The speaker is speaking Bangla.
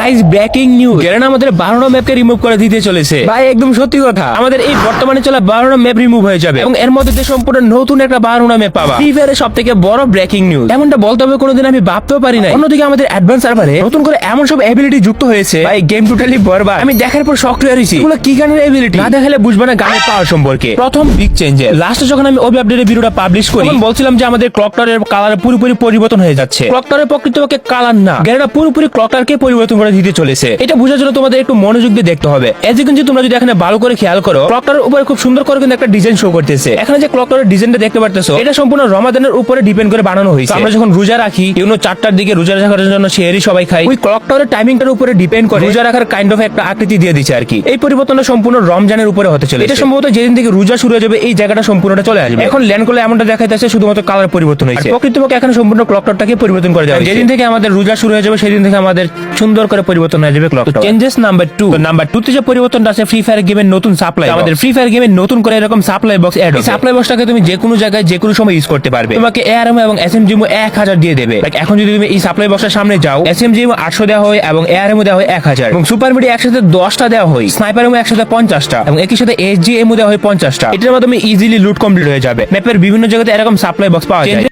গাইস ব্রেকিং নিউজ, গেরেনা আমাদের 12 নং ম্যাপকে রিমুভ করে দিতে চলেছে। ভাই একদম সত্যি কথা, আমাদের এই বর্তমানে চলা 12 নং ম্যাপ রিমুভ হয়ে যাবে এবং এর মধ্যে দিয়ে সম্পূর্ণ নতুন একটা 12 নং ম্যাপ পাবা। ফ্রি ফায়ারের সবথেকে বড় ব্রেকিং নিউজ, এমনটা বলতে হবে কোনোদিন আমি ভাবতেও পারি না। অন্যদিকে আমাদের অ্যাডভান্স সার্ভারে নতুন করে এমন সব এবিলিটি যুক্ত হয়েছে, ভাই গেম টোটালি বরবাদ। আমি দেখার পর শক হয়ে রইছি, এগুলো কি গানের এবিলিটি, না দেখালে বুঝবে না গানের পাওয়ার সম্পর্কে। প্রথম বিগ চেঞ্জের লাস্টে যখন আমি ওবি আপডেটের ভিডিওটা পাবলিশ করি, তখন বলছিলাম যে আমাদের ক্লকটারের কালার পুরোপুরি পরিবর্তন হয়ে যাচ্ছে। ক্লকটারের প্রকৃতপক্ষে কালার না, গেরেনা পুরোপুরি ক্লকটারকে পরিবর্তন করে দিতে চলেছে। এটা বোঝার জন্য তোমাদের একটু মনোযোগ দিয়ে দেখতে হবে। এজ ইউ ক্যান সি, তোমরা যদি এখানে ভালো করে খেয়াল করো, ক্লকটারের উপরে খুব সুন্দর করে কিন্তু একটা ডিজাইন শো করতেছে। এখানে যে ক্লকটারের ডিজাইনটা দেখতে পারতেছো, এটা সম্পূর্ণ রমাদানের উপরে ডিপেন্ড করে বানানো হয়েছে। আমরা যখন রোজা রাখি, 4টার দিকে রোজা রাখার জন্য সেহরি সবাই খাই, ওই ক্লকটারের টাইমিংটার উপরে ডিপেন্ড করে রোজা রাখার কাইন্ড অফ একটা আকৃতি দিয়ে দিচ্ছে আর কি। এই পরিবর্তনটা সম্পূর্ণ রমজানের উপরে হতে চলেছে। এটা সম্ভবত যেদিন থেকে রোজা শুরু হয়ে যাবে, এই জায়গাটা সম্পূর্ণটা চলে আসবে। এখন ল্যান্ড করলে এমনটা দেখাইতেছে শুধুমাত্র কালার পরিবর্তন হয়েছে, প্রকৃতপক্ষে এখানে সম্পূর্ণ ক্লকটারটাকে পরিবর্তন করে দেওয়া হয়েছে। যেদিন থেকে আমাদের রোজা শুরু হয়ে যাবে, সেদিন থেকে আমাদের সুন্দর করে পরিবর্তন হয়ে যাবে ক্লকটার। চেঞ্জেস নাম্বার 2, নাম্বার 2 তে যে পরিবর্তনটা আছে, ফ্রি ফায়ার গেমের নতুন সাপ্লাই। আমাদের ফ্রি ফায়ার গেমের নতুন করে এরকম সাপ্লাই বক্স এড হবে। সাপ্লাই বক্সটাকে তুমি যে কোনো জায়গায় যে কোনো সময় ইউজ করতে পারবে। তোমাকে এআরএম এবং এসএমজিএমও 1000 দিয়ে দেবে। এখন যদি তুমি এই সাপ্লাই বক্সের সামনে যাও, এসএমজিএমও 800 দেওয়া হয় এবং এআরএমও দেওয়া হয় 1000 এবং সুপার মিডি একসাথে 10টা দেওয়া হয়, স্নাইপারও একসাথে 50টা এবং একই সাথে এসজিএমও দেওয়া হয় 50টা। এটার মাধ্যমে ইজিলি লুট কমপ্লিট হয়ে যাবে। ম্যাপের বিভিন্ন জায়গাতে এরকম সাপ্লাই বক্স পাওয়া যায়।